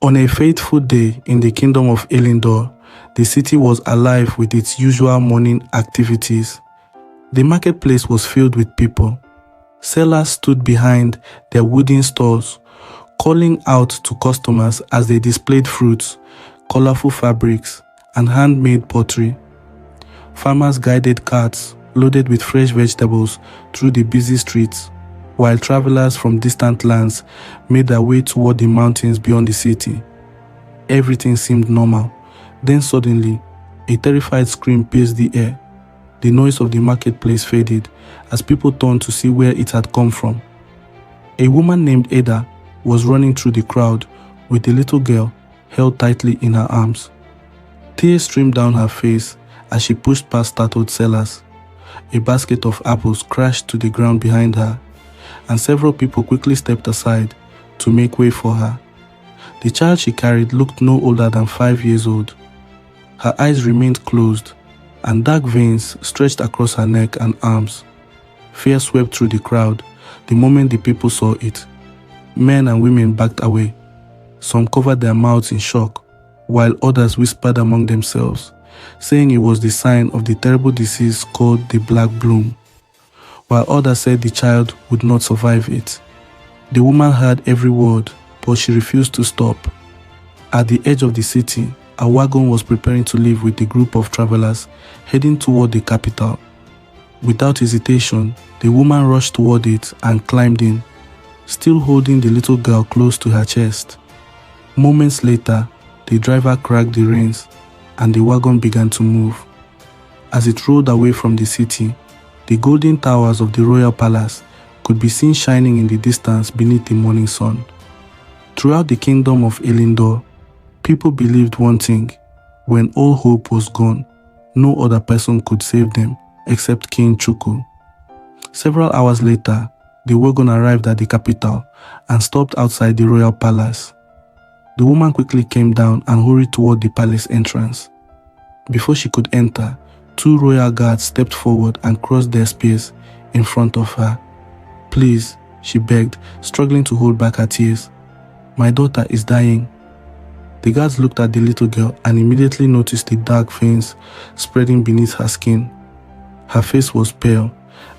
On a fateful day in the kingdom of Elyndor, the city was alive with its usual morning activities. The marketplace was filled with people. Sellers stood behind their wooden stalls, calling out to customers as they displayed fruits, colorful fabrics, and handmade pottery. Farmers guided carts loaded with fresh vegetables through the busy streets, while travelers from distant lands made their way toward the mountains beyond the city. Everything seemed normal. Then suddenly, a terrified scream pierced the air. The noise of the marketplace faded as people turned to see where it had come from. A woman named Ada was running through the crowd with a little girl held tightly in her arms. Tears streamed down her face as she pushed past startled sellers. A basket of apples crashed to the ground behind her, and several people quickly stepped aside to make way for her. The child she carried looked no older than 5 years old. Her eyes remained closed, and dark veins stretched across her neck and arms. Fear swept through the crowd the moment the people saw it. Men and women backed away. Some covered their mouths in shock, while others whispered among themselves, saying it was the sign of the terrible disease called the Black Bloom, while others said the child would not survive it. The woman heard every word, but she refused to stop. At the edge of the city, a wagon was preparing to leave with a group of travelers heading toward the capital. Without hesitation, the woman rushed toward it and climbed in, still holding the little girl close to her chest. Moments later, the driver cracked the reins, and the wagon began to move. As it rolled away from the city, the golden towers of the royal palace could be seen shining in the distance beneath the morning sun. Throughout the kingdom of Elyndor, people believed one thing: when all hope was gone, no other person could save them except King Chuku. Several hours later, the wagon arrived at the capital and stopped outside the royal palace. The woman quickly came down and hurried toward the palace entrance. Before she could enter, 2 royal guards stepped forward and crossed their spears in front of her. "Please," she begged, struggling to hold back her tears. "My daughter is dying." The guards looked at the little girl and immediately noticed the dark veins spreading beneath her skin. Her face was pale,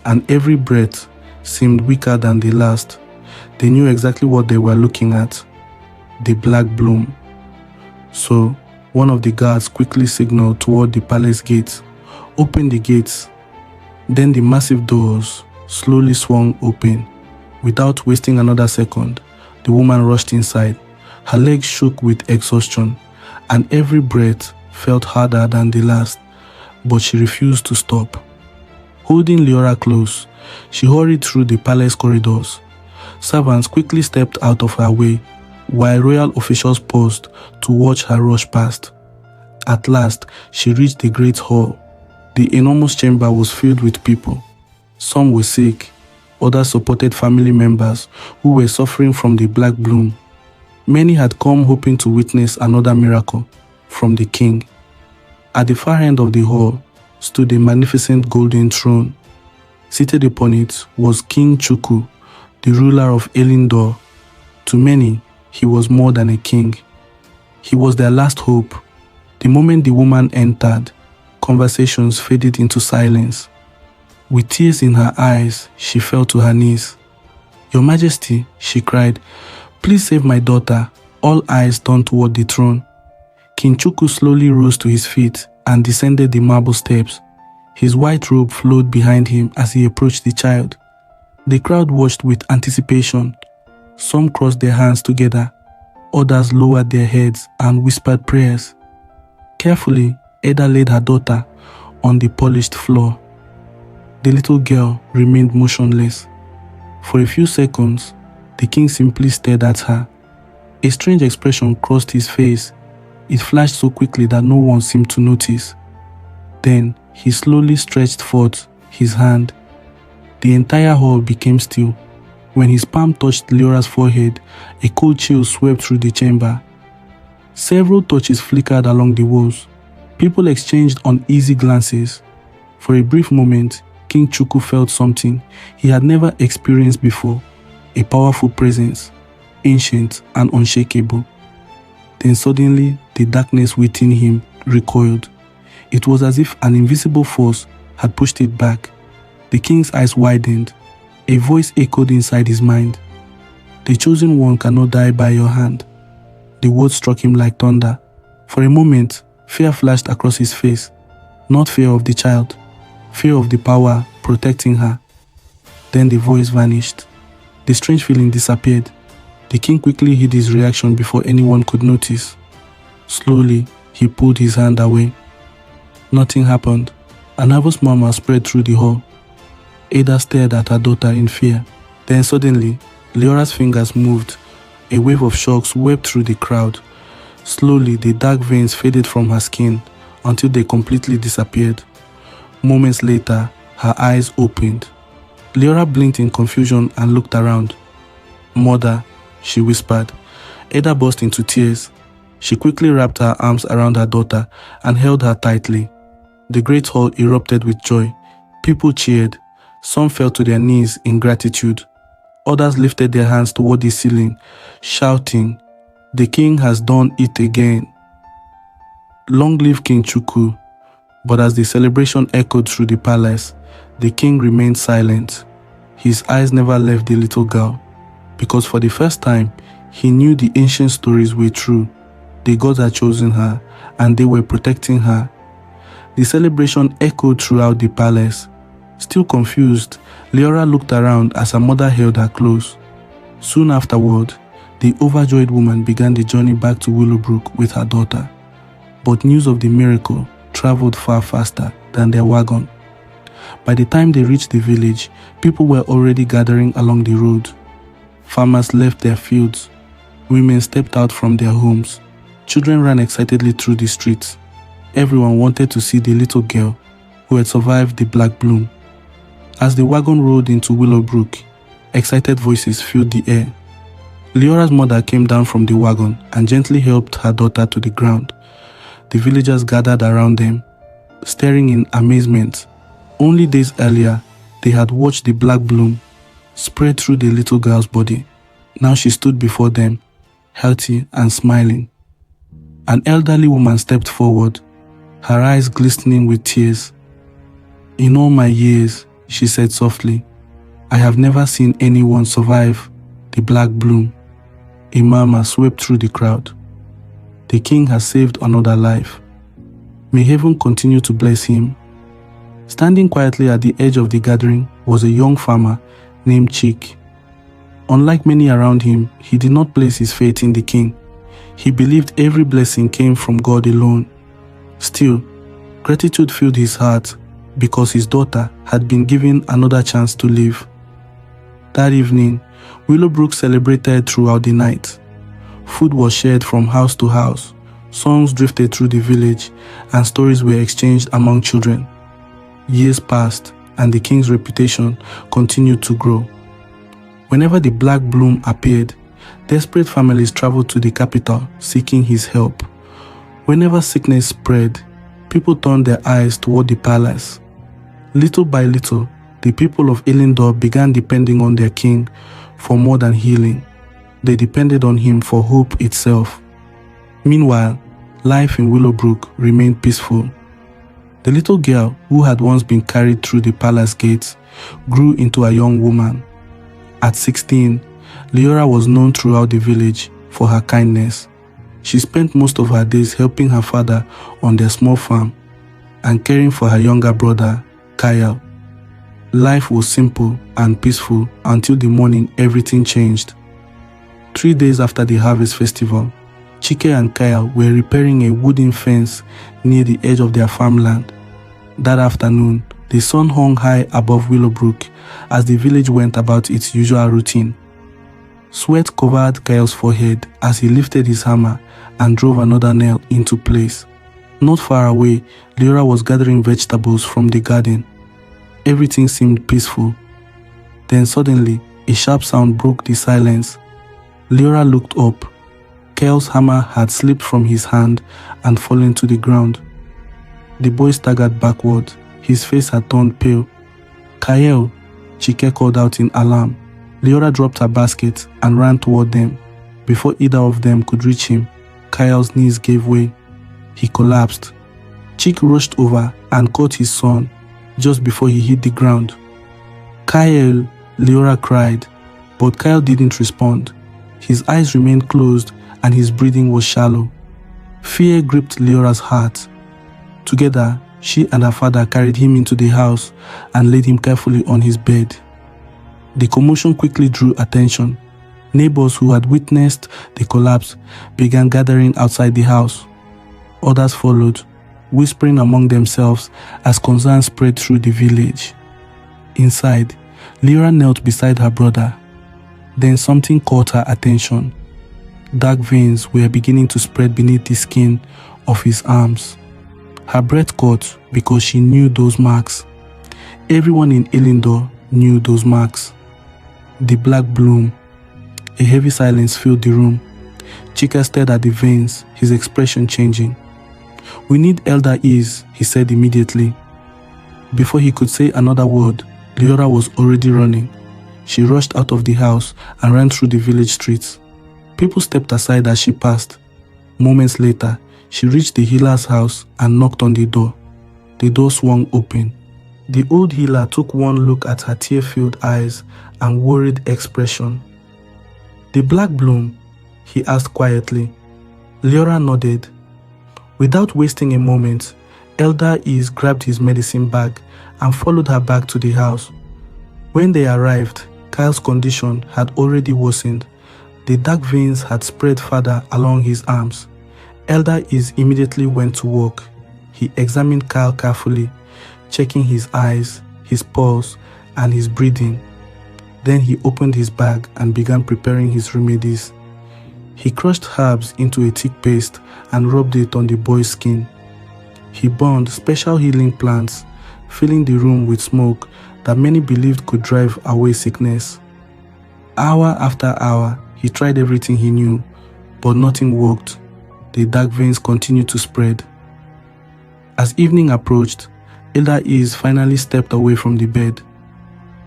and every breath seemed weaker than the last. They knew exactly what they were looking at: the Black Bloom. So, one of the guards quickly signaled toward the palace gates. "Open the gates." Then the massive doors slowly swung open. Without wasting another second, the woman rushed inside. Her legs shook with exhaustion, and every breath felt harder than the last, but she refused to stop. Holding Leora close, she hurried through the palace corridors. Servants quickly stepped out of her way, while royal officials paused to watch her rush past. At last, she reached the great hall. The enormous chamber was filled with people. Some were sick, others supported family members who were suffering from the Black Bloom. Many had come hoping to witness another miracle from the king. At the far end of the hall stood a magnificent golden throne. Seated upon it was King Chuku, the ruler of Elyndor. To many, he was more than a king. He was their last hope. The moment the woman entered, conversations faded into silence. With tears in her eyes, she fell to her knees. "Your Majesty," she cried, "please save my daughter." All eyes turned toward the throne. King Chuku slowly rose to his feet and descended the marble steps. His white robe flowed behind him as he approached the child. The crowd watched with anticipation. Some crossed their hands together, others lowered their heads and whispered prayers. Carefully, Ada laid her daughter on the polished floor. The little girl remained motionless. For a few seconds, the king simply stared at her. A strange expression crossed his face. It flashed so quickly that no one seemed to notice. Then, he slowly stretched forth his hand. The entire hall became still. When his palm touched Leora's forehead, a cold chill swept through the chamber. Several torches flickered along the walls. People exchanged uneasy glances. For a brief moment, King Chuku felt something he had never experienced before: a powerful presence, ancient and unshakable. Then suddenly, the darkness within him recoiled. It was as if an invisible force had pushed it back. The king's eyes widened. A voice echoed inside his mind. "The chosen one cannot die by your hand." The words struck him like thunder. For a moment, fear flashed across his face. Not fear of the child, fear of the power protecting her. Then the voice vanished. The strange feeling disappeared. The king quickly hid his reaction before anyone could notice. Slowly, he pulled his hand away. Nothing happened. A nervous murmur spread through the hall. Ada stared at her daughter in fear. Then suddenly, Leora's fingers moved. A wave of shock swept through the crowd. Slowly, the dark veins faded from her skin until they completely disappeared. Moments later, her eyes opened. Leora blinked in confusion and looked around. "Mother," she whispered. Ada burst into tears. She quickly wrapped her arms around her daughter and held her tightly. The great hall erupted with joy. People cheered. Some fell to their knees in gratitude. Others lifted their hands toward the ceiling, shouting, "The king has done it again." Long live King Chuku. But as the celebration echoed through the palace, the king remained silent. His eyes never left the little girl, because for the first time, he knew the ancient stories were true. The gods had chosen her, and they were protecting her. The celebration echoed throughout the palace. Still confused, Leora looked around as her mother held her close. Soon afterward, the overjoyed woman began the journey back to Willowbrook with her daughter. But news of the miracle traveled far faster than their wagon. By the time they reached the village, people were already gathering along the road. Farmers left their fields. Women stepped out from their homes. Children ran excitedly through the streets. Everyone wanted to see the little girl who had survived the black bloom. As the wagon rolled into Willowbrook, excited voices filled the air. Leora's mother came down from the wagon and gently helped her daughter to the ground. The villagers gathered around them, staring in amazement. Only days earlier, they had watched the black bloom spread through the little girl's body. Now she stood before them, healthy and smiling. An elderly woman stepped forward, her eyes glistening with tears. "In all my years," she said softly, "I have never seen anyone survive the black bloom." A murmur swept through the crowd. The king has saved another life. May heaven continue to bless him. Standing quietly at the edge of the gathering was a young farmer named Chick. Unlike many around him, he did not place his faith in the king. He believed every blessing came from God alone. Still, gratitude filled his heart because his daughter had been given another chance to live. That evening, Willowbrook celebrated throughout the night. Food was shared from house to house, songs drifted through the village, and stories were exchanged among children. Years passed, and the king's reputation continued to grow. Whenever the black bloom appeared, desperate families traveled to the capital seeking his help. Whenever sickness spread, people turned their eyes toward the palace. Little by little, the people of Elyndor began depending on their king for more than healing. They depended on him for hope itself. Meanwhile, life in Willowbrook remained peaceful. The little girl who had once been carried through the palace gates grew into a young woman. At 16, Leora was known throughout the village for her kindness. She spent most of her days helping her father on their small farm and caring for her younger brother, Kyle. Life was simple and peaceful until the morning everything changed. 3 days after the harvest festival, Chike and Kyle were repairing a wooden fence near the edge of their farmland. That afternoon, the sun hung high above Willowbrook as the village went about its usual routine. Sweat covered Kyle's forehead as he lifted his hammer and drove another nail into place. Not far away, Leora was gathering vegetables from the garden. Everything seemed peaceful. Then suddenly, a sharp sound broke the silence. Leora looked up. Kyle's hammer had slipped from his hand and fallen to the ground. The boy staggered backward. His face had turned pale. "Kyle!" Chike called out in alarm. Leora dropped her basket and ran toward them. Before either of them could reach him, Kyle's knees gave way. He collapsed. Chick rushed over and caught his son just before he hit the ground. Kyle, Leora cried, but Kyle didn't respond. His eyes remained closed and his breathing was shallow. Fear gripped Leora's heart. Together, she and her father carried him into the house and laid him carefully on his bed. The commotion quickly drew attention. Neighbors who had witnessed the collapse began gathering outside the house. Others followed, whispering among themselves as concern spread through the village. Inside, Leora knelt beside her brother. Then something caught her attention. Dark veins were beginning to spread beneath the skin of his arms. Her breath caught because she knew those marks. Everyone in Elyndor knew those marks. The black bloom. A heavy silence filled the room. Chika stared at the veins, his expression changing. "We need Elder Ease," he said immediately. Before he could say another word, Leora was already running. She rushed out of the house and ran through the village streets. People stepped aside as she passed. Moments later, she reached the healer's house and knocked on the door. The door swung open. The old healer took one look at her tear-filled eyes and worried expression. "The black bloom?" he asked quietly. Leora nodded. Without wasting a moment, Elder Ease grabbed his medicine bag and followed her back to the house. When they arrived, Kyle's condition had already worsened. The dark veins had spread further along his arms. Elder Ease immediately went to work. He examined Kyle carefully, checking his eyes, his pulse, and his breathing. Then he opened his bag and began preparing his remedies. He crushed herbs into a thick paste and rubbed it on the boy's skin. He burned special healing plants, filling the room with smoke that many believed could drive away sickness. Hour after hour, he tried everything he knew, but nothing worked. The dark veins continued to spread. As evening approached, Elder Ease finally stepped away from the bed.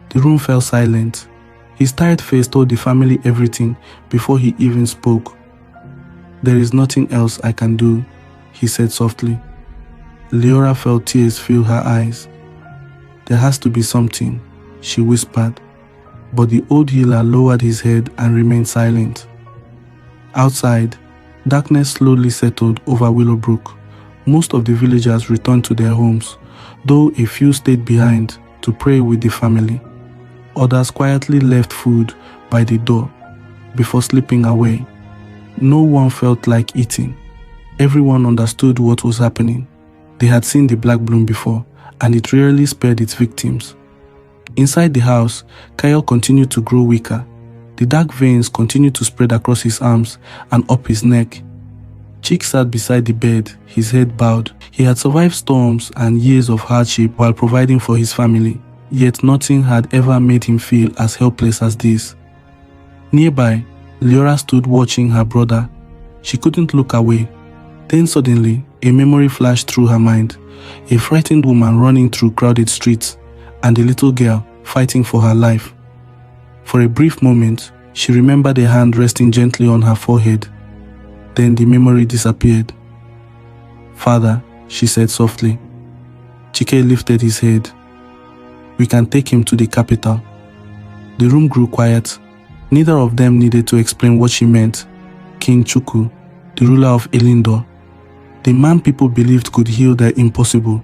The room fell silent. His tired face told the family everything before he even spoke. "There is nothing else I can do," he said softly. Leora felt tears fill her eyes. "There has to be something," she whispered, but the old healer lowered his head and remained silent. Outside, darkness slowly settled over Willowbrook. Most of the villagers returned to their homes, though a few stayed behind to pray with the family. Others quietly left food by the door before slipping away. No one felt like eating. Everyone understood what was happening. They had seen the black bloom before, and it rarely spared its victims. Inside the house, Kyle continued to grow weaker. The dark veins continued to spread across his arms and up his neck. Chick sat beside the bed, his head bowed. He had survived storms and years of hardship while providing for his family, yet nothing had ever made him feel as helpless as this. Nearby, Leora stood watching her brother. She couldn't look away. Then suddenly, a memory flashed through her mind. A frightened woman running through crowded streets, and a little girl fighting for her life. For a brief moment, she remembered a hand resting gently on her forehead. Then the memory disappeared. "Father," she said softly. Chike lifted his head. "We can take him to the capital." The room grew quiet. Neither of them needed to explain what she meant. King Chuku, the ruler of Elyndor, the man people believed could heal the impossible.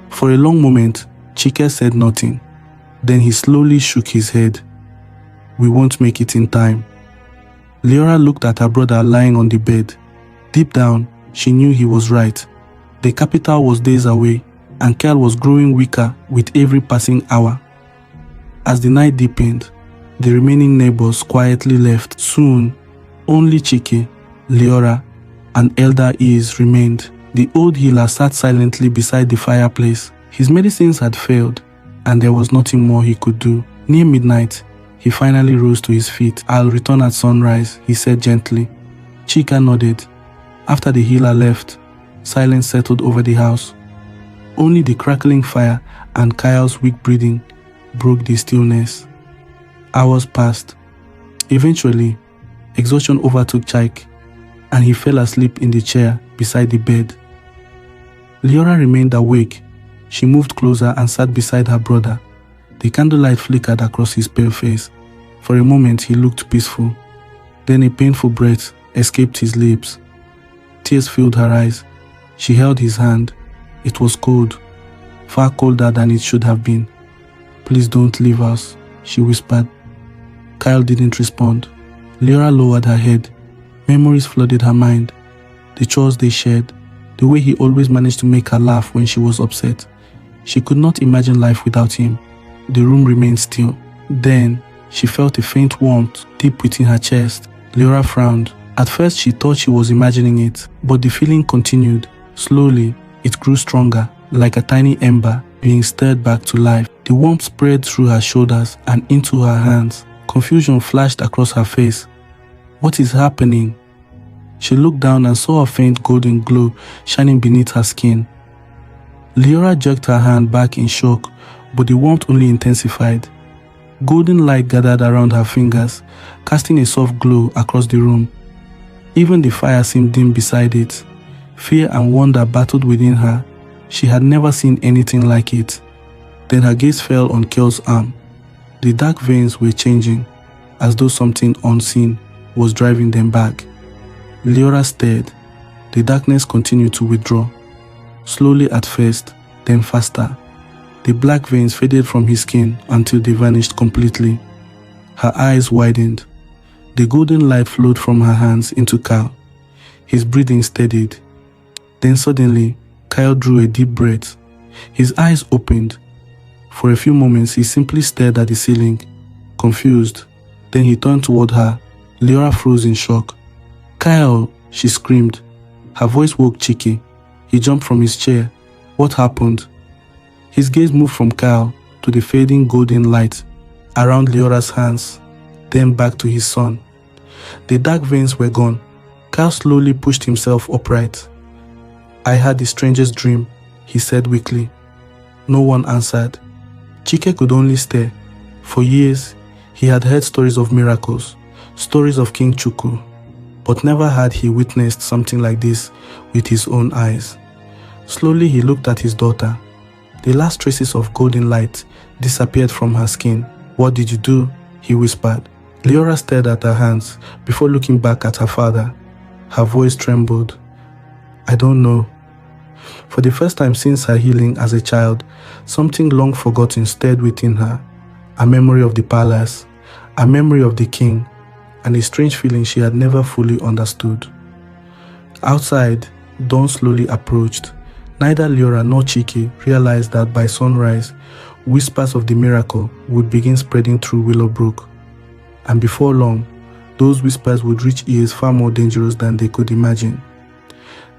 For a long moment, Chike said nothing. Then he slowly shook his head. "We won't make it in time." Leora looked at her brother lying on the bed. Deep down, she knew he was right. The capital was days away, and Kyle was growing weaker with every passing hour. As the night deepened, the remaining neighbors quietly left. Soon, only Chike, Leora, and Elder Ease remained. The old healer sat silently beside the fireplace. His medicines had failed, and there was nothing more he could do. Near midnight, he finally rose to his feet. "I'll return at sunrise," he said gently. Chika nodded. After the healer left, silence settled over the house. Only the crackling fire and Kyle's weak breathing broke the stillness. Hours passed. Eventually, exhaustion overtook Chike. and he fell asleep in the chair beside the bed. Leora remained awake. She moved closer and sat beside her brother. The candlelight flickered across his pale face. For a moment he looked peaceful. Then a painful breath escaped his lips. Tears filled her eyes. She held his hand. It was cold, far colder than it should have been. "Please don't leave us," she whispered. Kyle didn't respond. Leora lowered her head. Memories flooded her mind. The chores they shared, the way he always managed to make her laugh when she was upset. She could not imagine life without him. The room remained still. Then, she felt a faint warmth deep within her chest. Leora frowned. At first she thought she was imagining it, but the feeling continued. Slowly, it grew stronger, like a tiny ember being stirred back to life. The warmth spread through her shoulders and into her hands. Confusion flashed across her face. What is happening? She looked down and saw a faint golden glow shining beneath her skin. Leora jerked her hand back in shock, but the warmth only intensified. Golden light gathered around her fingers, casting a soft glow across the room. Even the fire seemed dim beside it. Fear and wonder battled within her. She had never seen anything like it. Then her gaze fell on Kyle's arm. The dark veins were changing, as though something unseen was driving them back. Leora stared. The darkness continued to withdraw. Slowly at first, then faster. The black veins faded from his skin until they vanished completely. Her eyes widened. The golden light flowed from her hands into Kyle. His breathing steadied. Then suddenly, Kyle drew a deep breath. His eyes opened. For a few moments, he simply stared at the ceiling, confused. Then he turned toward her. Leora froze in shock. "Kyle!" she screamed. Her voice woke Chiki. He jumped from his chair. What happened? His gaze moved from Kyle to the fading golden light around Leora's hands, then back to his son. The dark veins were gone. Kyle slowly pushed himself upright. "I had the strangest dream," he said weakly. No one answered. Chike could only stare. For years, he had heard stories of miracles, stories of King Chuku, but never had he witnessed something like this with his own eyes. Slowly he looked at his daughter. The last traces of golden light disappeared from her skin. "What did you do?" he whispered. Leora stared at her hands before looking back at her father. Her voice trembled. "I don't know." For the first time since her healing as a child, something long forgotten stirred within her. A memory of the palace, a memory of the king, and a strange feeling she had never fully understood. Outside, dawn slowly approached. Neither Leora nor Chiki realized that by sunrise, whispers of the miracle would begin spreading through Willowbrook. And before long, those whispers would reach ears far more dangerous than they could imagine.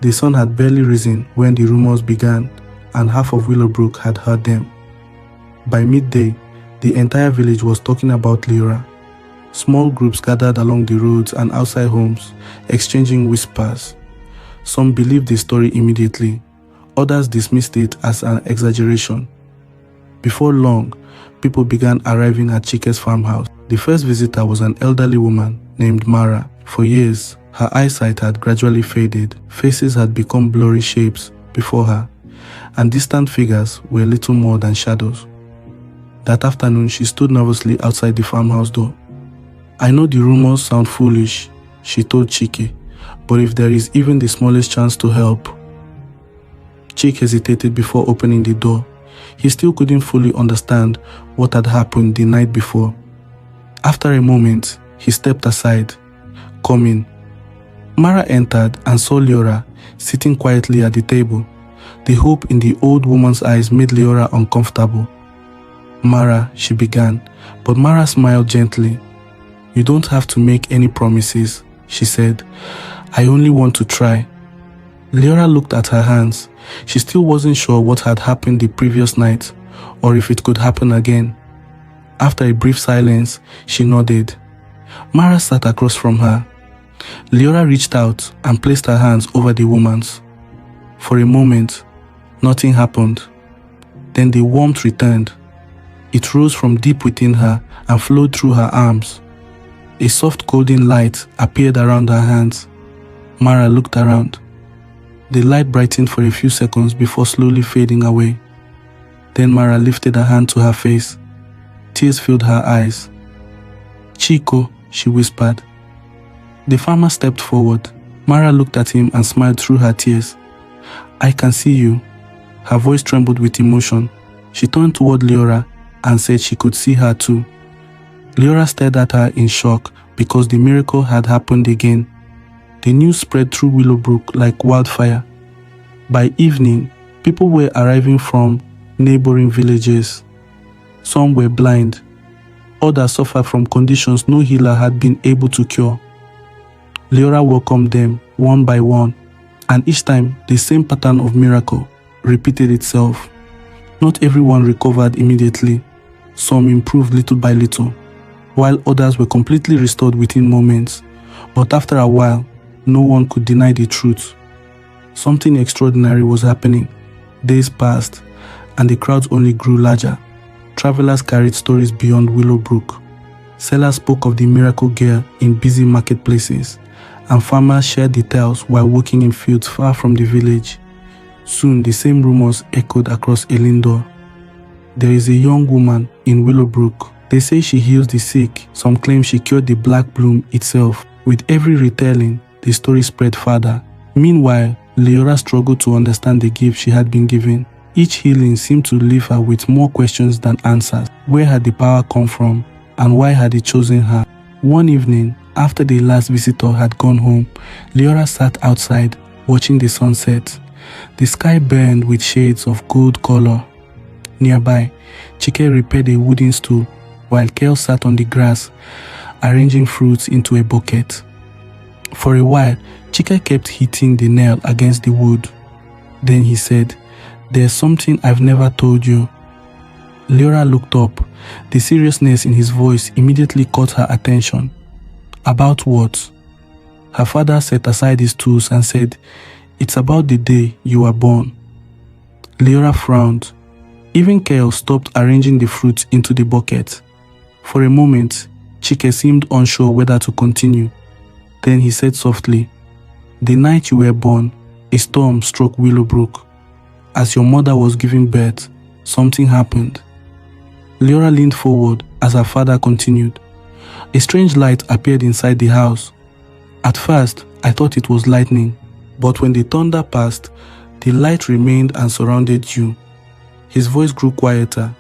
The sun had barely risen when the rumors began, and half of Willowbrook had heard them. By midday, the entire village was talking about Leora. Small groups gathered along the roads and outside homes, exchanging whispers. Some believed the story immediately. Others dismissed it as an exaggeration. Before long, people began arriving at Chike's farmhouse. The first visitor was an elderly woman named Mara. For years, her eyesight had gradually faded. Faces had become blurry shapes before her, and distant figures were little more than shadows. That afternoon, she stood nervously outside the farmhouse door. "I know the rumors sound foolish," she told Chike, "but if there is even the smallest chance to help." Chike hesitated before opening the door. He still couldn't fully understand what had happened the night before. After a moment, he stepped aside. "Come in." Mara entered and saw Leora sitting quietly at the table. The hope in the old woman's eyes made Leora uncomfortable. "Mara," she began, but Mara smiled gently. "You don't have to make any promises," she said. "I only want to try." Leora looked at her hands. She still wasn't sure what had happened the previous night, or if it could happen again. After a brief silence, she nodded. Mara sat across from her. Leora reached out and placed her hands over the woman's. For a moment, nothing happened. Then the warmth returned. It rose from deep within her and flowed through her arms. A soft golden light appeared around her hands. Mara looked around. The light brightened for a few seconds before slowly fading away. Then Mara lifted her hand to her face. Tears filled her eyes. "Chico," she whispered. The farmer stepped forward. Mara looked at him and smiled through her tears. "I can see you." Her voice trembled with emotion. She turned toward Leora and said she could see her too. Leora stared at her in shock because the miracle had happened again. The news spread through Willowbrook like wildfire. By evening, people were arriving from neighboring villages. Some were blind. Others suffered from conditions no healer had been able to cure. Leora welcomed them one by one, and each time the same pattern of miracle repeated itself. Not everyone recovered immediately. Some improved little by little, while others were completely restored within moments. But after a while, no one could deny the truth. Something extraordinary was happening. Days passed, and the crowds only grew larger. Travelers carried stories beyond Willowbrook. Sellers spoke of the miracle girl in busy marketplaces, and farmers shared details while working in fields far from the village. Soon, the same rumors echoed across Elyndor. "There is a young woman in Willowbrook. They say she heals the sick. Some claim she cured the black bloom itself." With every retelling, the story spread further. Meanwhile, Leora struggled to understand the gift she had been given. Each healing seemed to leave her with more questions than answers. Where had the power come from, and why had it chosen her? One evening, after the last visitor had gone home, Leora sat outside, watching the sunset. The sky burned with shades of gold color. Nearby, Chike repaired a wooden stool, while Kel sat on the grass, arranging fruits into a bucket. For a while, Chike kept hitting the nail against the wood. Then he said, "There's something I've never told you." Leora looked up. The seriousness in his voice immediately caught her attention. "About what?" Her father set aside his tools and said, "It's about the day you were born." Leora frowned. Even Kel stopped arranging the fruits into the bucket. For a moment, Chike seemed unsure whether to continue. Then he said softly, "The night you were born, a storm struck Willowbrook. As your mother was giving birth, something happened." Leora leaned forward as her father continued. "A strange light appeared inside the house. At first, I thought it was lightning, but when the thunder passed, the light remained and surrounded you." His voice grew quieter.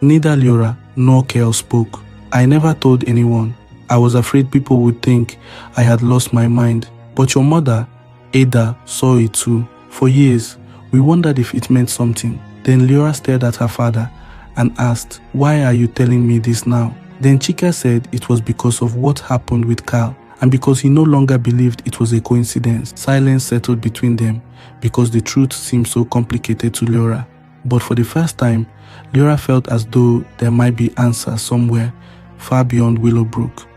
Neither Leora nor Kel spoke. "I never told anyone. I was afraid people would think I had lost my mind. But your mother, Ada, saw it too. For years, we wondered if it meant something." Then Leora stared at her father and asked, "Why are you telling me this now?" Then Chika said it was because of what happened with Carl, and because he no longer believed it was a coincidence. Silence settled between them because the truth seemed so complicated to Leora. But for the first time, Leora felt as though there might be answers somewhere far beyond Willowbrook.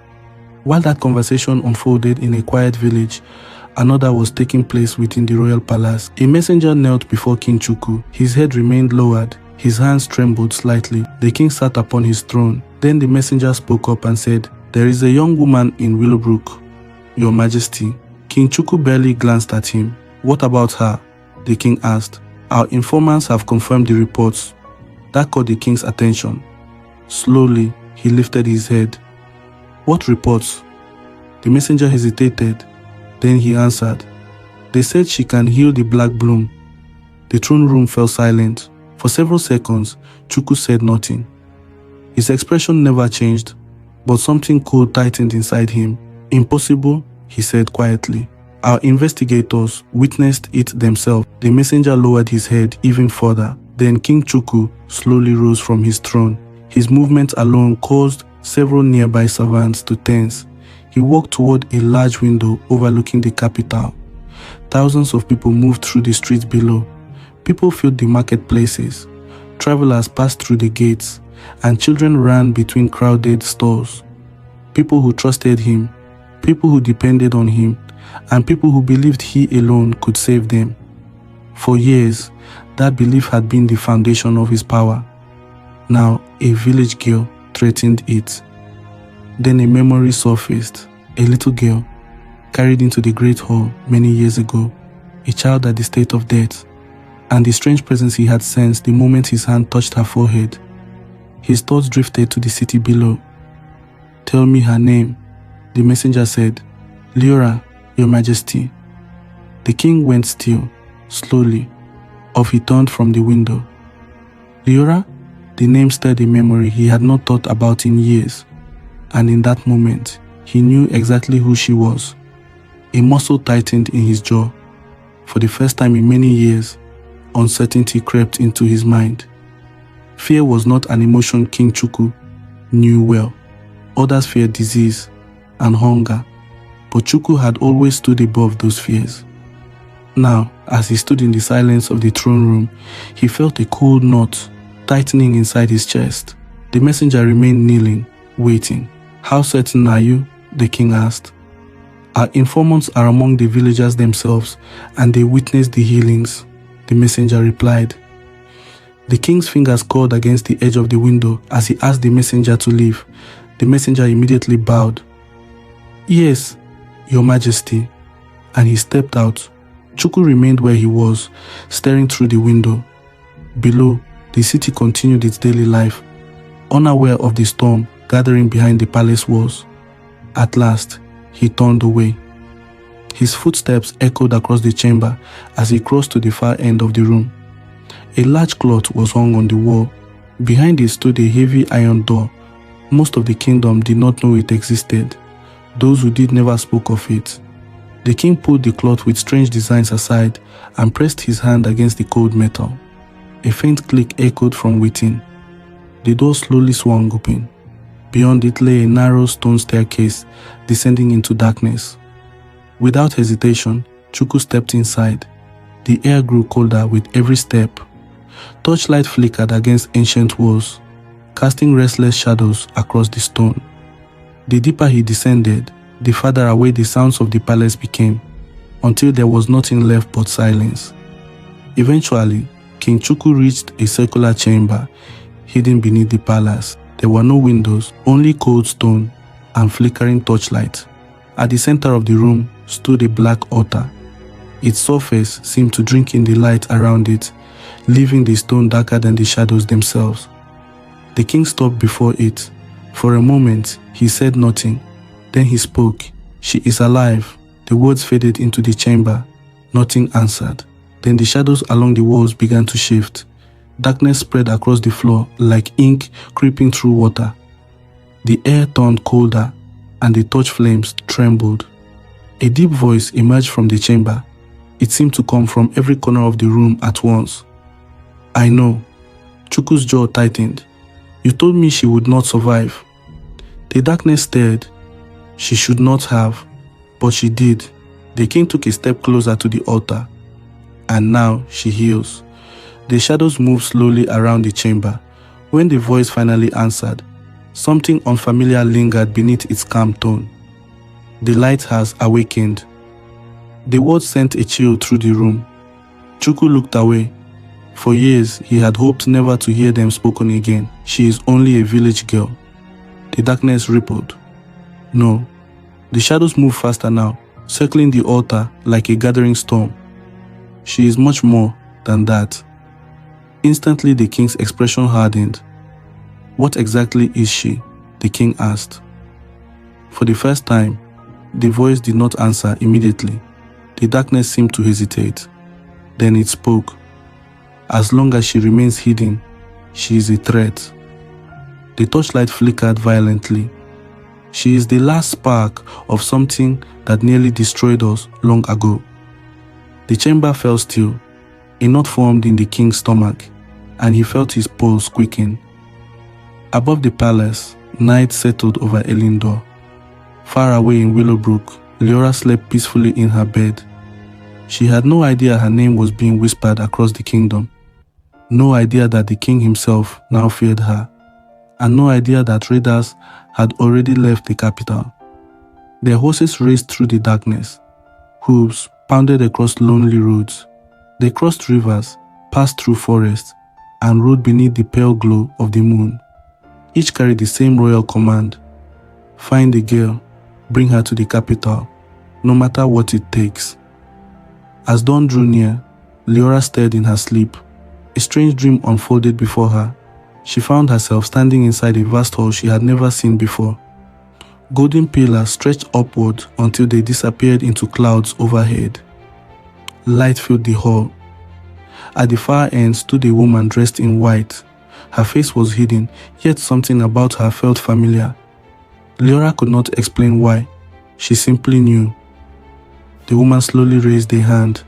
While that conversation unfolded in a quiet village, another was taking place within the royal palace. A messenger knelt before King Chuku. His head remained lowered. His hands trembled slightly. The king sat upon his throne. Then the messenger spoke up and said, "There is a young woman in Willowbrook, Your Majesty." King Chuku barely glanced at him. "What about her?" the king asked. "Our informants have confirmed the reports." That caught the king's attention. Slowly, he lifted his head. "What reports?" The messenger hesitated. Then he answered, "They said she can heal the black bloom." The throne room fell silent. For several seconds, Chuku said nothing. His expression never changed, but something cold tightened inside him. "Impossible," he said quietly. "Our investigators witnessed it themselves." The messenger lowered his head even further. Then King Chuku slowly rose from his throne. His movement alone caused several nearby servants to tense. He walked toward a large window overlooking the capital. Thousands of people moved through the streets below. People filled the marketplaces. Travelers passed through the gates, and children ran between crowded stores. People who trusted him, people who depended on him, and people who believed he alone could save them. For years, that belief had been the foundation of his power. Now, a village girl threatened it. Then a memory surfaced. A little girl, carried into the Great Hall many years ago, a child at the state of death, and the strange presence he had sensed the moment his hand touched her forehead. His thoughts drifted to the city below. "Tell me her name," the messenger said. "Leora, Your Majesty." The king went still, slowly. Off he turned from the window. Leora? The name stirred a memory he had not thought about in years, and in that moment, he knew exactly who she was. A muscle tightened in his jaw. For the first time in many years, uncertainty crept into his mind. Fear was not an emotion King Chuku knew well. Others feared disease and hunger, but Chuku had always stood above those fears. Now, as he stood in the silence of the throne room, he felt a cold knot tightening inside his chest. The messenger remained kneeling, waiting. "How certain are you?" the king asked. "Our informants are among the villagers themselves, and they witnessed the healings," the messenger replied. The king's fingers curled against the edge of the window as he asked the messenger to leave. The messenger immediately bowed. "Yes, Your Majesty," and he stepped out. Chuku remained where he was, staring through the window. Below, the city continued its daily life, unaware of the storm gathering behind the palace walls. At last, he turned away. His footsteps echoed across the chamber as he crossed to the far end of the room. A large cloth was hung on the wall. Behind it stood a heavy iron door. Most of the kingdom did not know it existed. Those who did never spoke of it. The king pulled the cloth with strange designs aside and pressed his hand against the cold metal. A faint click echoed from within. The door slowly swung open. Beyond it lay a narrow stone staircase descending into darkness. Without hesitation, Chuku stepped inside. The air grew colder with every step. Torchlight flickered against ancient walls, casting restless shadows across the stone. The deeper he descended, the farther away the sounds of the palace became, until there was nothing left but silence. Eventually, King Chuku reached a circular chamber hidden beneath the palace. There were no windows, only cold stone and flickering torchlight. At the center of the room stood a black altar. Its surface seemed to drink in the light around it, leaving the stone darker than the shadows themselves. The king stopped before it. For a moment, he said nothing. Then he spoke. "She is alive." The words faded into the chamber. Nothing answered. Then the shadows along the walls began to shift. Darkness spread across the floor like ink creeping through water. The air turned colder, and the torch flames trembled. A deep voice emerged from the chamber. It seemed to come from every corner of the room at once. "I know." Chuku's jaw tightened. "You told me she would not survive." The darkness stared. "She should not have, but she did." The king took a step closer to the altar. "And now she heals." The shadows moved slowly around the chamber. When the voice finally answered, something unfamiliar lingered beneath its calm tone. "The light has awakened." The words sent a chill through the room. Chuku looked away. For years, he had hoped never to hear them spoken again. "She is only a village girl." The darkness rippled. No. The shadows moved faster now, circling the altar like a gathering storm. "She is much more than that." Instantly, the king's expression hardened. "What exactly is she?" the king asked. For the first time, the voice did not answer immediately. The darkness seemed to hesitate. Then it spoke. "As long as she remains hidden, she is a threat." The torchlight flickered violently. "She is the last spark of something that nearly destroyed us long ago." The chamber fell still. A knot formed in the king's stomach, and he felt his pulse quicken. Above the palace, night settled over Elyndor. Far away in Willowbrook, Leora slept peacefully in her bed. She had no idea her name was being whispered across the kingdom. No idea that the king himself now feared her. And no idea that raiders had already left the capital. Their horses raced through the darkness. Hooves pounded across lonely roads. They crossed rivers, passed through forests, and rode beneath the pale glow of the moon. Each carried the same royal command: find the girl, bring her to the capital, no matter what it takes. As dawn drew near, Leora stirred in her sleep. A strange dream unfolded before her. She found herself standing inside a vast hall she had never seen before. Golden pillars stretched upward until they disappeared into clouds overhead. Light filled the hall. At the far end stood a woman dressed in white. Her face was hidden, yet something about her felt familiar. Leora could not explain why. She simply knew. The woman slowly raised a hand.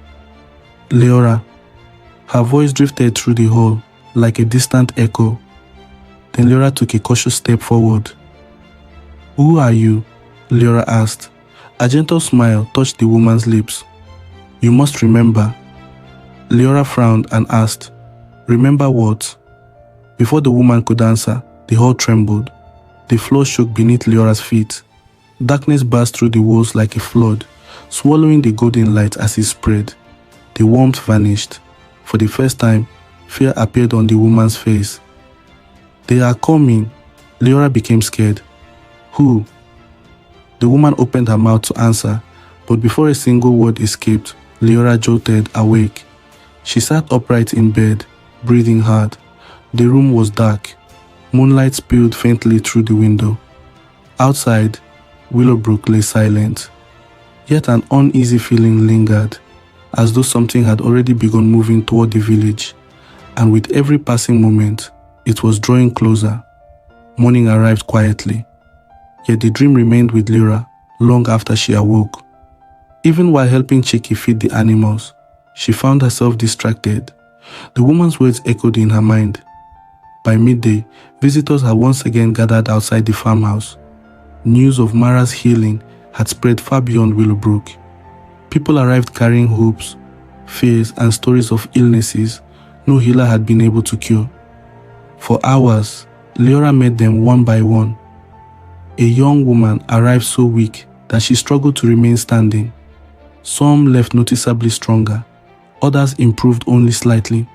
Leora. Her voice drifted through the hall like a distant echo. Then Leora took a cautious step forward. "Who are you?" Leora asked. A gentle smile touched the woman's lips. "You must remember." Leora frowned and asked, "Remember what?" Before the woman could answer, the hall trembled. The floor shook beneath Leora's feet. Darkness burst through the walls like a flood, swallowing the golden light as it spread. The warmth vanished. For the first time, fear appeared on the woman's face. "They are coming." Leora became scared. "Who?" The woman opened her mouth to answer, but before a single word escaped, Leora jolted awake. She sat upright in bed, breathing hard. The room was dark. Moonlight spilled faintly through the window. Outside, Willowbrook lay silent. Yet an uneasy feeling lingered, as though something had already begun moving toward the village, and with every passing moment, it was drawing closer. Morning arrived quietly, yet the dream remained with Leora long after she awoke. Even while helping Chiki feed the animals, she found herself distracted. The woman's words echoed in her mind. By midday, visitors had once again gathered outside the farmhouse. News of Mara's healing had spread far beyond Willowbrook. People arrived carrying hopes, fears, and stories of illnesses no healer had been able to cure. For hours, Leora met them one by one. A young woman arrived so weak that she struggled to remain standing. Some left noticeably stronger, others improved only slightly,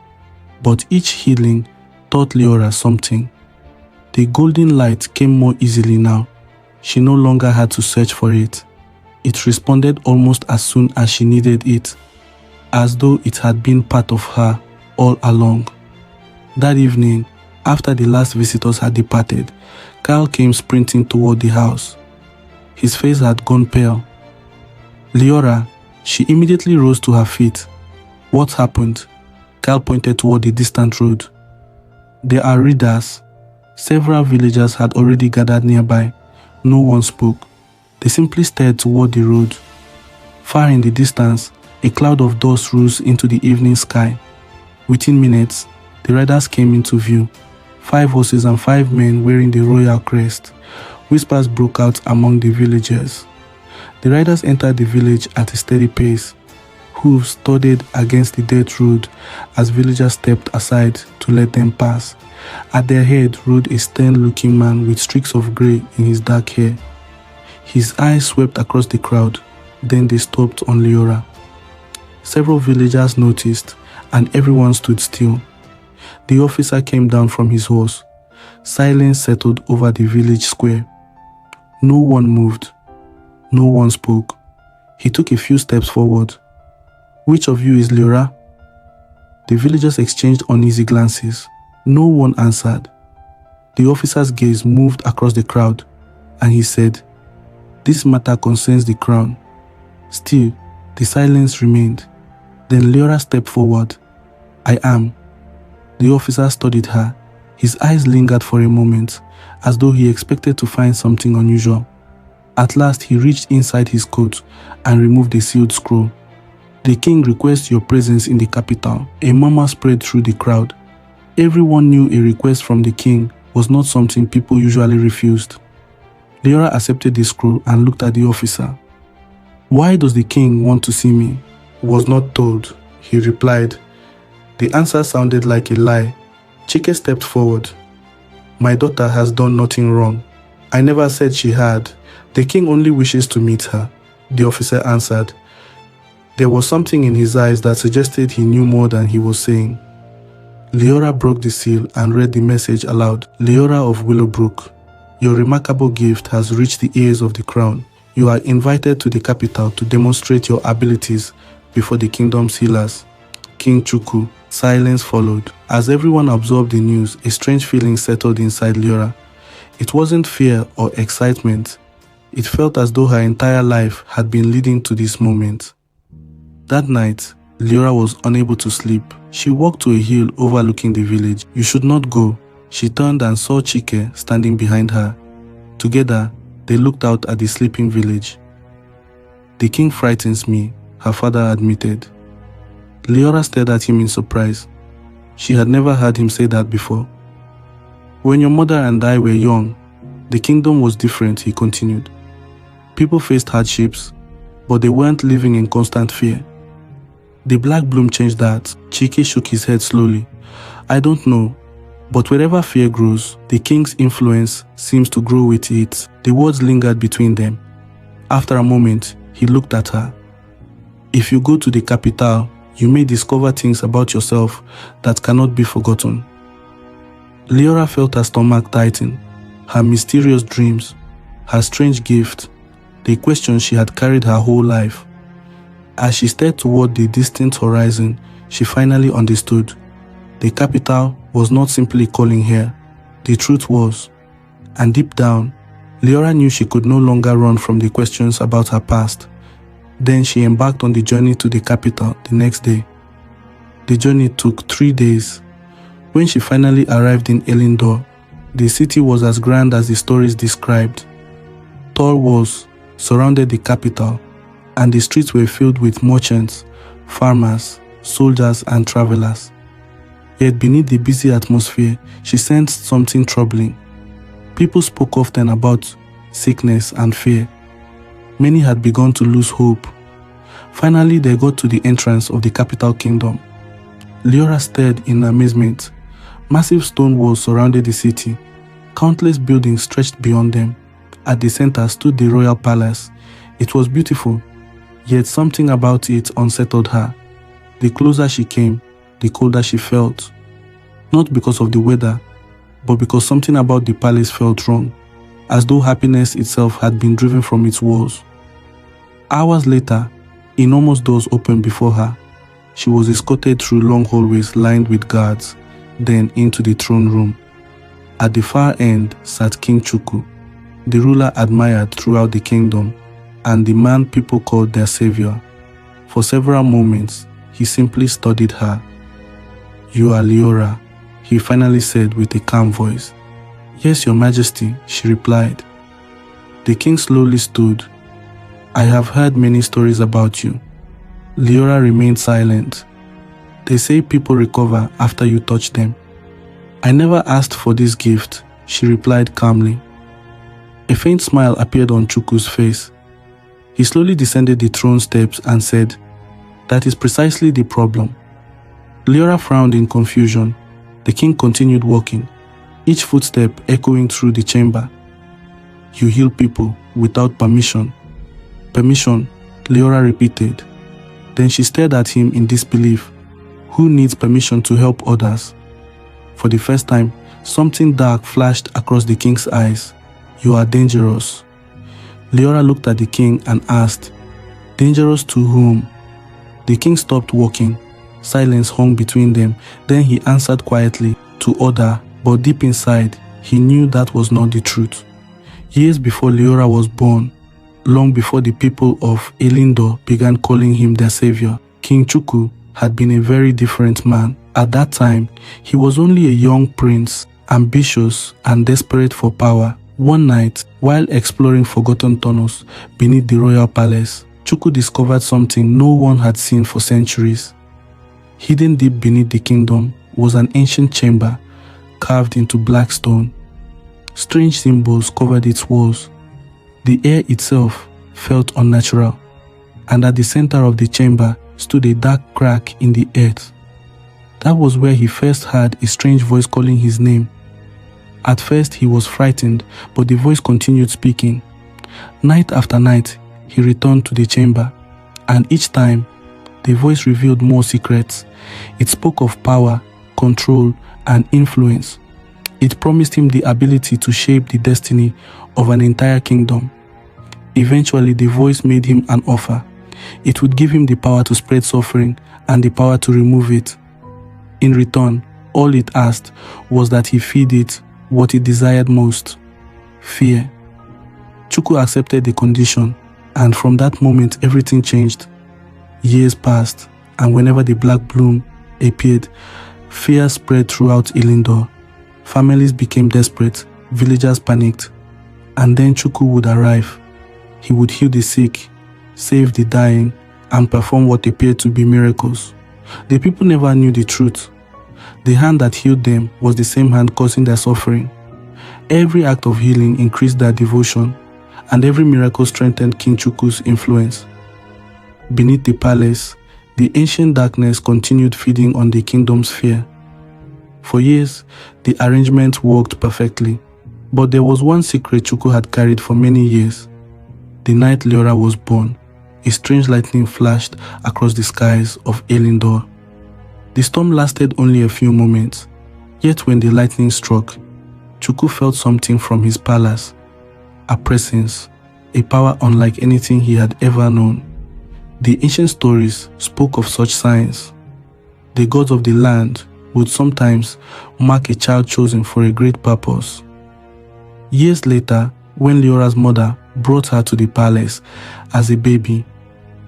but each healing taught Leora something. The golden light came more easily now. She no longer had to search for it. It responded almost as soon as she needed it, as though it had been part of her all along. That evening, after the last visitors had departed, Carl came sprinting toward the house. His face had gone pale. "Leora," she immediately rose to her feet. "What happened?" Carl pointed toward the distant road. "There are readers." Several villagers had already gathered nearby. No one spoke. They simply stared toward the road. Far in the distance, a cloud of dust rose into the evening sky. Within minutes, the riders came into view. 5 horses and 5 men wearing the royal crest. Whispers broke out among the villagers. The riders entered the village at a steady pace. Hooves thudded against the dirt road as villagers stepped aside to let them pass. At their head rode a stern-looking man with streaks of grey in his dark hair. His eyes swept across the crowd, then they stopped on Leora. Several villagers noticed, and everyone stood still. The officer came down from his horse. Silence settled over the village square. No one moved. No one spoke. He took a few steps forward. "Which of you is Leora?" The villagers exchanged uneasy glances. No one answered. The officer's gaze moved across the crowd, and he said, "This matter concerns the crown." Still, the silence remained. Then Leora stepped forward. "I am." The officer studied her. His eyes lingered for a moment, as though he expected to find something unusual. At last, he reached inside his coat and removed a sealed scroll. "The king requests your presence in the capital." A murmur spread through the crowd. Everyone knew a request from the king was not something people usually refused. Leora accepted the scroll and looked at the officer. "Why does the king want to see me?" "Was not told," he replied. The answer sounded like a lie. Chike stepped forward. "My daughter has done nothing wrong." "I never said she had. The king only wishes to meet her," the officer answered. There was something in his eyes that suggested he knew more than he was saying. Leora broke the seal and read the message aloud. "Leora of Willowbrook, your remarkable gift has reached the ears of the crown. You are invited to the capital to demonstrate your abilities before the kingdom's healers. King Chuku. Silence followed. As everyone absorbed the news, a strange feeling settled inside Leora. It wasn't fear or excitement. It felt as though her entire life had been leading to this moment. That night, Leora was unable to sleep. She walked to a hill overlooking the village. You should not go. She turned and saw Chike standing behind her. Together, they looked out at the sleeping village. The king frightens me, her father admitted. Leora stared at him in surprise. She had never heard him say that before. When your mother and I were young, the kingdom was different, he continued. People faced hardships, but they weren't living in constant fear. The black bloom changed that. Chike shook his head slowly. I don't know, but wherever fear grows, the king's influence seems to grow with it. The words lingered between them. After a moment, he looked at her. If you go to the capital, you may discover things about yourself that cannot be forgotten. Leora felt her stomach tighten. Her mysterious dreams, her strange gift, the questions she had carried her whole life. As she stared toward the distant horizon, she finally understood. The capital was not simply calling her. The truth was. And deep down, Leora knew she could no longer run from the questions about her past. Then she embarked on the journey to the capital the next day. The journey took 3 days. When she finally arrived in Elyndor, the city was as grand as the stories described. Tall walls surrounded the capital, and the streets were filled with merchants, farmers, soldiers, and travelers. Yet beneath the busy atmosphere, she sensed something troubling. People spoke often about sickness and fear. Many had begun to lose hope. Finally, they got to the entrance of the capital kingdom. Leora stared in amazement. Massive stone walls surrounded the city. Countless buildings stretched beyond them. At the center stood the royal palace. It was beautiful, yet something about it unsettled her. The closer she came, the colder she felt. Not because of the weather, but because something about the palace felt wrong, as though happiness itself had been driven from its walls. Hours later, enormous doors opened before her. She was escorted through long hallways lined with guards, then into the throne room. At the far end sat King Chuku, the ruler admired throughout the kingdom, and the man people called their savior. For several moments, he simply studied her. You are Leora, he finally said with a calm voice. Yes, your majesty, she replied. The king slowly stood. I have heard many stories about you. Leora remained silent. They say people recover after you touch them. I never asked for this gift, she replied calmly. A faint smile appeared on Chuku's face. He slowly descended the throne steps and said, That is precisely the problem. Leora frowned in confusion. The king continued walking, each footstep echoing through the chamber. You heal people without permission. Permission, Leora repeated. Then she stared at him in disbelief. Who needs permission to help others? For the first time, something dark flashed across the king's eyes. You are dangerous. Leora looked at the king and asked, Dangerous to whom? The king stopped walking. Silence hung between them. Then he answered quietly, to order, but deep inside, he knew that was not the truth. Years before Leora was born, long before the people of Elyndor began calling him their savior, King Chuku had been a very different man. At that time, he was only a young prince, ambitious and desperate for power. One night, while exploring forgotten tunnels beneath the royal palace, Chuku discovered something no one had seen for centuries. Hidden deep beneath the kingdom was an ancient chamber carved into black stone. Strange symbols covered its walls. The air itself felt unnatural, and at the center of the chamber stood a dark crack in the earth. That was where he first heard a strange voice calling his name. At first he was frightened, but the voice continued speaking. Night after night, he returned to the chamber, and each time, the voice revealed more secrets. It spoke of power, control, and influence. It promised him the ability to shape the destiny of an entire kingdom. Eventually, the voice made him an offer. It would give him the power to spread suffering and the power to remove it. In return, all it asked was that he feed it what it desired most: fear. Chuku accepted the condition, and from that moment everything changed. Years passed, and whenever the black bloom appeared, fear spread throughout Elyndor. Families became desperate, villagers panicked, and then Chuku would arrive. He would heal the sick, save the dying, and perform what appeared to be miracles. The people never knew the truth. The hand that healed them was the same hand causing their suffering. Every act of healing increased their devotion, and every miracle strengthened King Chuku's influence. Beneath the palace, the ancient darkness continued feeding on the kingdom's fear. For years, the arrangement worked perfectly, but there was one secret Chuku had carried for many years. The night Leora was born, a strange lightning flashed across the skies of Elyndor. The storm lasted only a few moments, yet when the lightning struck, Chuku felt something from his palace, a presence, a power unlike anything he had ever known. The ancient stories spoke of such signs. The gods of the land would sometimes mark a child chosen for a great purpose. Years later, when Leora's mother brought her to the palace as a baby,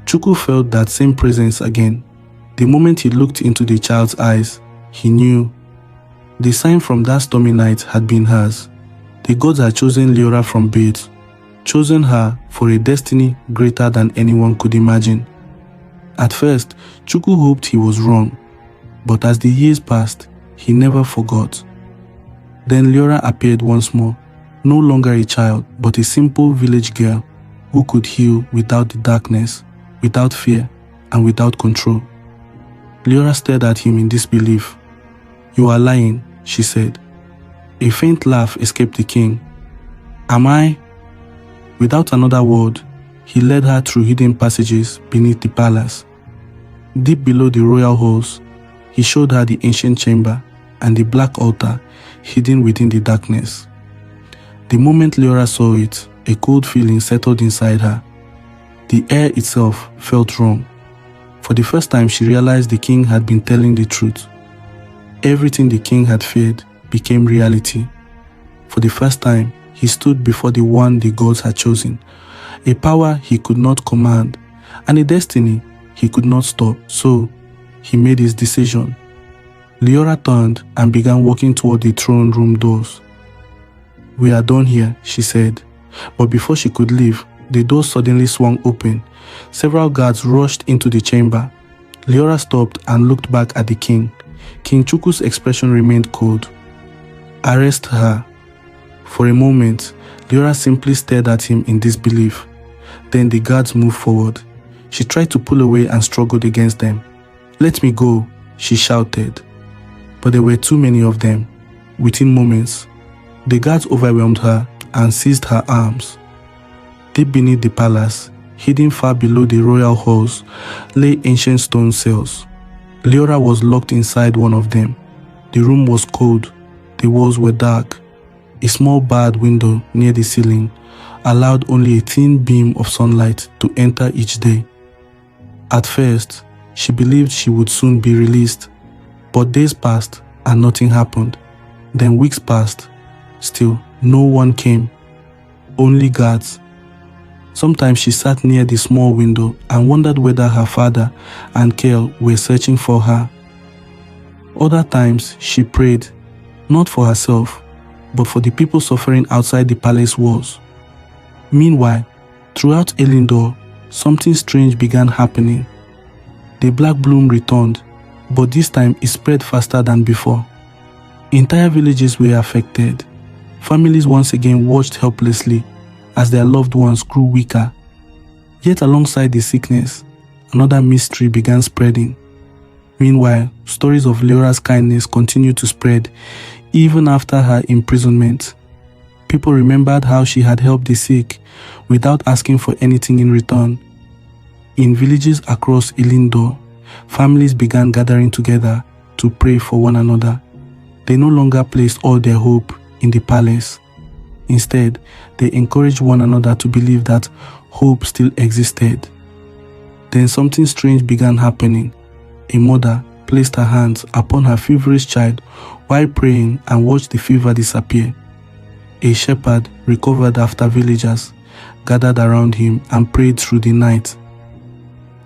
Chuku felt that same presence again. The moment he looked into the child's eyes, he knew. The sign from that stormy night had been hers. The gods had chosen Leora from birth, chosen her for a destiny greater than anyone could imagine. At first, Chuku hoped he was wrong, but as the years passed, he never forgot. Then Leora appeared once more, no longer a child, but a simple village girl who could heal without the darkness, without fear, and without control. Leora stared at him in disbelief. "You are lying," she said. A faint laugh escaped the king. "Am I?" Without another word, he led her through hidden passages beneath the palace. Deep below the royal halls, he showed her the ancient chamber and the black altar hidden within the darkness. The moment Leora saw it, a cold feeling settled inside her. The air itself felt wrong. For the first time, she realized the king had been telling the truth. Everything the king had feared became reality. For the first time, he stood before the one the gods had chosen, a power he could not command, and a destiny he could not stop. So, he made his decision. Leora turned and began walking toward the throne room doors. "We are done here," she said. But before she could leave, the door suddenly swung open. Several guards rushed into the chamber. Leora stopped and looked back at the king. King Chuku's expression remained cold. "Arrest her." For a moment, Leora simply stared at him in disbelief. Then the guards moved forward. She tried to pull away and struggled against them. "Let me go," she shouted. But there were too many of them. Within moments, the guards overwhelmed her and seized her arms. Deep beneath the palace, hidden far below the royal halls, lay ancient stone cells. Leora was locked inside one of them. The room was cold. The walls were dark. A small barred window near the ceiling allowed only a thin beam of sunlight to enter each day. At first, she believed she would soon be released, but days passed and nothing happened. Then weeks passed. Still, no one came. Only guards. Sometimes she sat near the small window and wondered whether her father and Kel were searching for her. Other times, she prayed, not for herself, but for the people suffering outside the palace walls. Meanwhile, throughout Elyndor, something strange began happening. The black bloom returned, but this time it spread faster than before. Entire villages were affected. Families once again watched helplessly as their loved ones grew weaker. Yet alongside the sickness, another mystery began spreading. Meanwhile, stories of Leora's kindness continued to spread even after her imprisonment. People remembered how she had helped the sick without asking for anything in return. In villages across Elyndor, families began gathering together to pray for one another. They no longer placed all their hope in the palace. Instead, they encouraged one another to believe that hope still existed. Then something strange began happening. A mother placed her hands upon her feverish child while praying and watched the fever disappear. A shepherd recovered after villagers gathered around him and prayed through the night.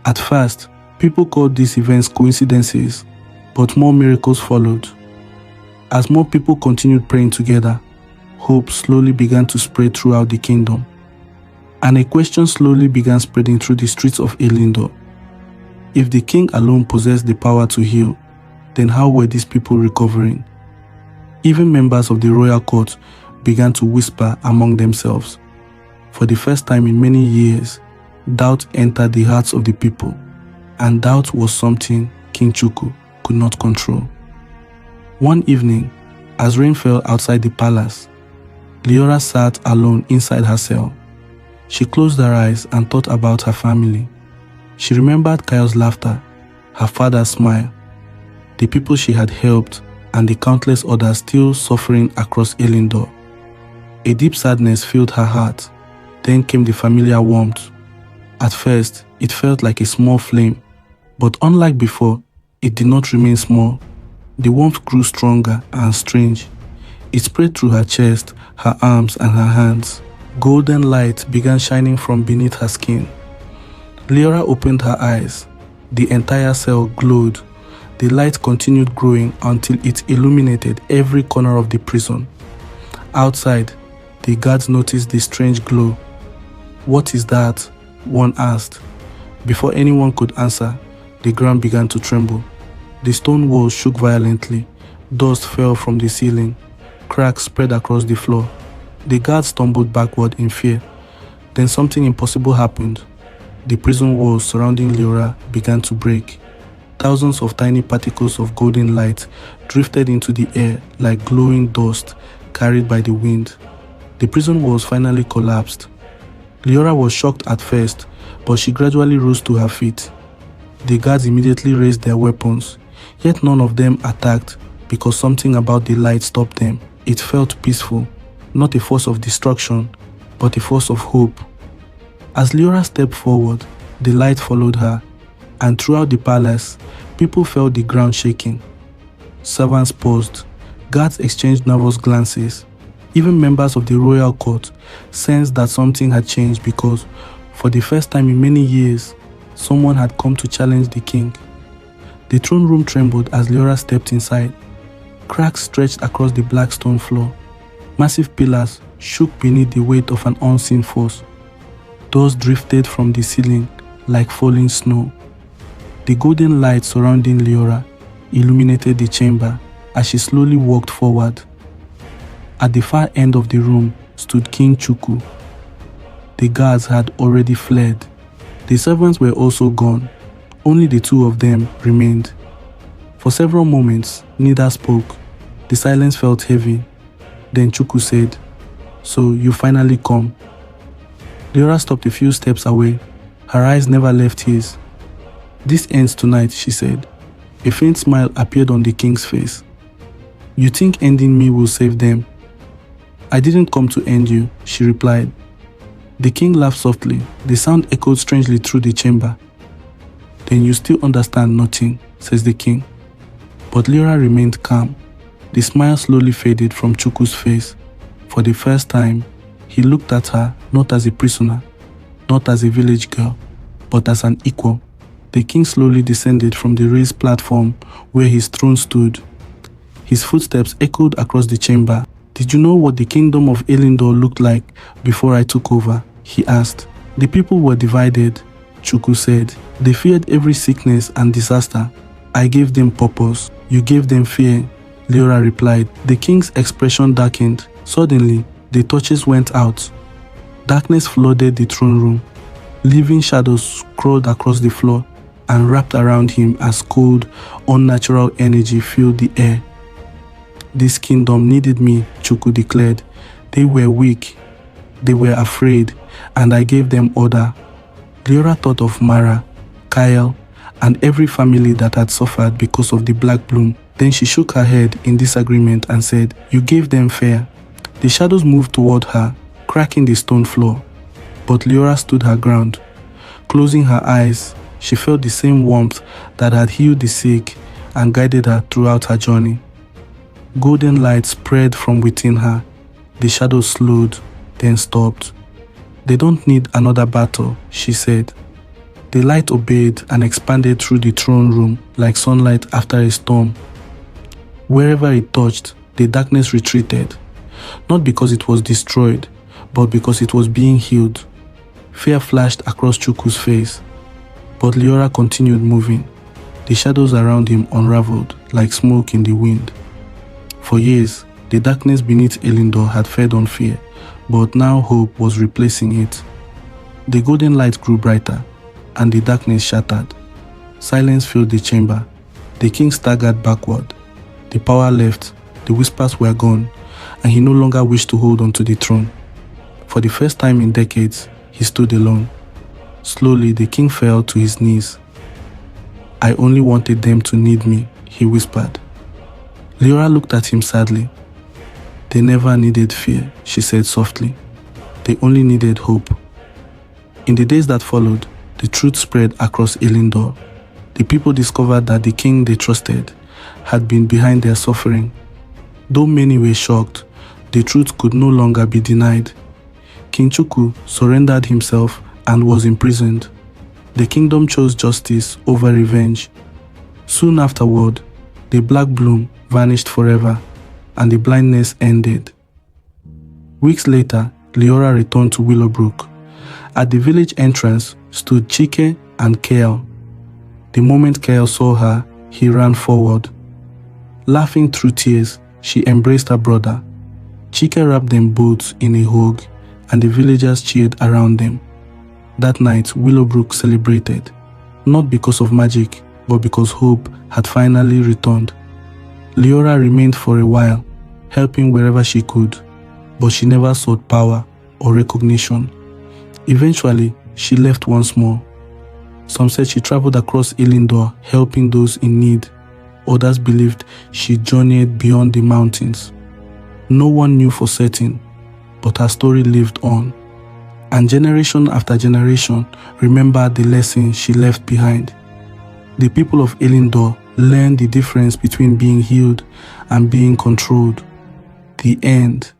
At first, people called these events coincidences, but more miracles followed. As more people continued praying together, hope slowly began to spread throughout the kingdom. And a question slowly began spreading through the streets of Elyndor. If the king alone possessed the power to heal, then how were these people recovering? Even members of the royal court began to whisper among themselves. For the first time in many years, doubt entered the hearts of the people, and doubt was something King Chuku could not control. One evening, as rain fell outside the palace, Leora sat alone inside her cell. She closed her eyes and thought about her family. She remembered Kayo's laughter, her father's smile, the people she had helped, and the countless others still suffering across Elyndor. A deep sadness filled her heart. Then came the familiar warmth. At first, it felt like a small flame, but unlike before, it did not remain small. The warmth grew stronger and strange. It spread through her chest, her arms, and her hands. Golden light began shining from beneath her skin. Leora opened her eyes. The entire cell glowed. The light continued growing until it illuminated every corner of the prison. Outside, the guards noticed the strange glow. "What is that?" one asked. Before anyone could answer, the ground began to tremble. The stone walls shook violently. Dust fell from the ceiling. Cracks spread across the floor. The guards stumbled backward in fear. Then something impossible happened. The prison walls surrounding Leora began to break. Thousands of tiny particles of golden light drifted into the air like glowing dust carried by the wind. The prison walls finally collapsed. Leora was shocked at first, but she gradually rose to her feet. The guards immediately raised their weapons, yet none of them attacked because something about the light stopped them. It felt peaceful, not a force of destruction, but a force of hope. As Leora stepped forward, the light followed her, and throughout the palace, people felt the ground shaking. Servants paused. Guards exchanged nervous glances. Even members of the royal court sensed that something had changed because, for the first time in many years, someone had come to challenge the king. The throne room trembled as Leora stepped inside. Cracks stretched across the black stone floor. Massive pillars shook beneath the weight of an unseen force. Dust drifted from the ceiling like falling snow. The golden light surrounding Leora illuminated the chamber as she slowly walked forward. At the far end of the room stood King Chuku. The guards had already fled. The servants were also gone. Only the two of them remained. For several moments, neither spoke. The silence felt heavy. Then Chuku said, "So you finally come." Leora stopped a few steps away. Her eyes never left his. "This ends tonight," she said. A faint smile appeared on the king's face. "You think ending me will save them?" "I didn't come to end you," she replied. The king laughed softly. The sound echoed strangely through the chamber. "Then you still understand nothing," says the king. But Leora remained calm. The smile slowly faded from Chuku's face. For the first time, he looked at her not as a prisoner, not as a village girl, but as an equal. The king slowly descended from the raised platform where his throne stood. His footsteps echoed across the chamber. "Did you know what the kingdom of Elyndor looked like before I took over?" he asked. "The people were divided," Chuku said. "They feared every sickness and disaster. I gave them purpose. You gave them fear," Leora replied. The king's expression darkened. Suddenly, the torches went out. Darkness flooded the throne room. Living shadows crawled across the floor and wrapped around him as cold, unnatural energy filled the air. "This kingdom needed me," Chuku declared. "They were weak. They were afraid, and I gave them order." Leora thought of Mara, Kyle, and every family that had suffered because of the black bloom. Then she shook her head in disagreement and said, "You gave them fear. The shadows moved toward her, cracking the stone floor, but Leora stood her ground. Closing her eyes, she felt the same warmth that had healed the sick and guided her throughout her journey. Golden light spread from within her. The shadows slowed, then stopped. "They don't need another battle," she said. The light obeyed and expanded through the throne room like sunlight after a storm. Wherever it touched, the darkness retreated, not because it was destroyed, but because it was being healed. Fear flashed across Chuku's face, but Leora continued moving. The shadows around him unraveled like smoke in the wind. For years, the darkness beneath Elyndor had fed on fear, but now hope was replacing it. The golden light grew brighter, and the darkness shattered. Silence filled the chamber. The king staggered backward. The power left, the whispers were gone, and he no longer wished to hold onto the throne. For the first time in decades, he stood alone. Slowly, the king fell to his knees. "I only wanted them to need me," he whispered. Leora looked at him sadly. "They never needed fear," she said softly. "They only needed hope." In the days that followed, the truth spread across Elyndor. The people discovered that the king they trusted had been behind their suffering. Though many were shocked, the truth could no longer be denied. King Chuku surrendered himself and was imprisoned. The kingdom chose justice over revenge. Soon afterward, the black bloom vanished forever, and the blindness ended. Weeks later, Leora returned to Willowbrook. At the village entrance stood Chike and Kale. The moment Kale saw her, he ran forward. Laughing through tears, she embraced her brother. Chike wrapped them both in a hug, and the villagers cheered around them. That night, Willowbrook celebrated, not because of magic, but because hope had finally returned. Leora remained for a while, helping wherever she could, but she never sought power or recognition. Eventually, she left once more. Some said she traveled across Elyndor, helping those in need. Others believed she journeyed beyond the mountains. No one knew for certain, but her story lived on. And generation after generation remembered the lesson she left behind. The people of Elyndor learned the difference between being healed and being controlled. The end.